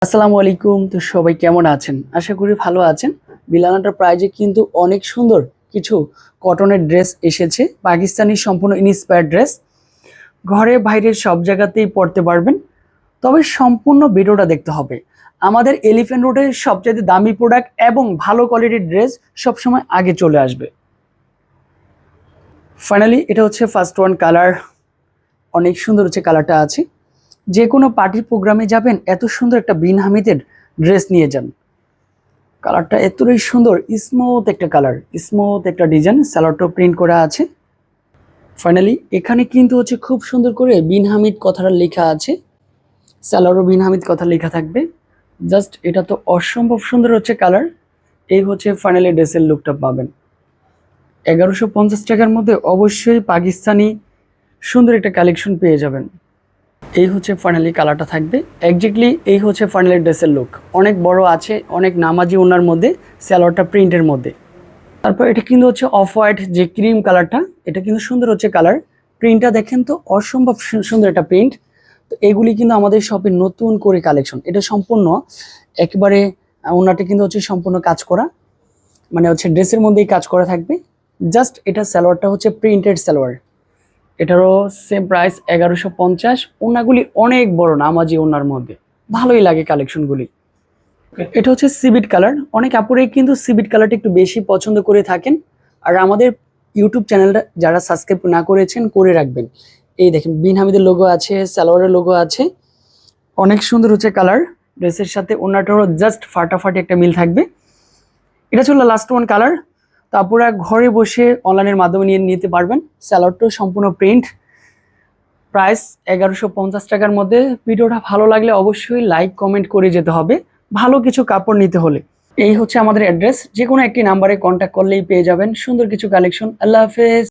আসসালামু আলাইকুম। তো সবাই কেমন আছেন? আশা করি ভালো আছেন। বিলাল এন্টারপ্রাইজে কিন্তু অনেক সুন্দর কিছু কটনের ড্রেস এসেছে, পাকিস্তানি সম্পূর্ণ ইন্সপায়ার্ড ড্রেস। ঘরে বাইরে সব জায়গাতেই পরতে পারবেন, তবে সম্পূর্ণ ভিডিওটা দেখতে হবে। আমাদের এলিফ্যান্ট রোডের সবচেয়ে দামি প্রোডাক্ট এবং ভালো কোয়ালিটির ড্রেস সবসময় আগে চলে আসবে। ফাইনালি এটা হচ্ছে ফার্স্ট ওয়ান কালার, অনেক সুন্দর হচ্ছে কালারটা আছে। যে কোনো পার্টির প্রোগ্রামে যাবেন, এত সুন্দর একটা বিন হামিদের ড্রেস নিয়ে যান। কালারটা এতটাই সুন্দর, স্মুথ একটা কালার, স্মুথ একটা ডিজাইন, স্যালোটো প্রিন্ট করা আছে। ফাইনালি এখানে কিন্তু হচ্ছে খুব সুন্দর করে বিন হামিদ কথাটা লেখা আছে, স্যালোরো বিন হামিদ কথা লেখা থাকবে। জাস্ট এটা তো অসম্ভব সুন্দর হচ্ছে কালার। এই হচ্ছে ফাইনালি ড্রেসের লুকটা পাবেন 1150 টাকার মধ্যে। অবশ্যই পাকিস্তানি সুন্দর একটা কালেকশন পেয়ে যাবেন। এই হচ্ছে ফাইনালি কালারটা থাকবে, একজ্যাক্টলি এই হচ্ছে ফাইনালি ড্রেসের লুক। অনেক বড় আছে, অনেক নামাজি ওনার মধ্যে, স্যালোয়ারটা প্রিন্টের মধ্যে। তারপর এটা কিন্তু হচ্ছে অফ হোয়াইট যে ক্রিম কালারটা, এটা কিন্তু সুন্দর হচ্ছে কালার। প্রিন্টটা দেখেন তো অসম্ভব সুন্দর একটা প্রিন্ট। তো এগুলি কিন্তু আমাদের শপে নতুন করে কালেকশন। এটা সম্পূর্ণ একেবারে ওনাটা কিন্তু হচ্ছে সম্পূর্ণ কাজ করা, মানে হচ্ছে ড্রেসের মধ্যেই কাজ করা থাকবে। জাস্ট এটা সালোয়ারটা হচ্ছে প্রিন্টেড সালোয়ার, এটারও সেম প্রাইস 1150। ওনাগুলি অনেক বড় নামাজি ওনার মধ্যে, ভালোই লাগে কালেকশনগুলি। এটা হচ্ছে সিবিট কালার, অনেক আপুরেই কিন্তু সিবিট কালারটা একটু বেশি পছন্দ করে থাকেন। আর আমাদের ইউটিউব চ্যানেলটা যারা সাবস্ক্রাইব না করেছেন করে রাখবেন। এই দেখেন বিন হামিদের লোগো আছে, সালোয়ারের লোগো আছে, অনেক সুন্দর হচ্ছে কালার। ড্রেসের সাথে ওনাটারও জাস্ট ফাটাফাটি একটা মিল থাকবে। এটা ছিল লাস্ট ওয়ান কালার। তো আপনারা ঘরে বসে অনলাইনের মাধ্যমে নিয়ে নিতে পারবেন। স্যালোয়ারটাও সম্পূর্ণ প্রিন্ট, প্রাইস 1150 টাকার মধ্যে। ভিডিওটা ভালো লাগলে অবশ্যই লাইক কমেন্ট করে যেতে হবে ভালো কিছু কাপড় নিতে হলে। এই হচ্ছে আমাদের অ্যাড্রেস, যে কোনো একটি নাম্বারে কন্ট্যাক্ট করলেই পেয়ে যাবেন সুন্দর কিছু কালেকশন। আল্লাহ হাফেজ।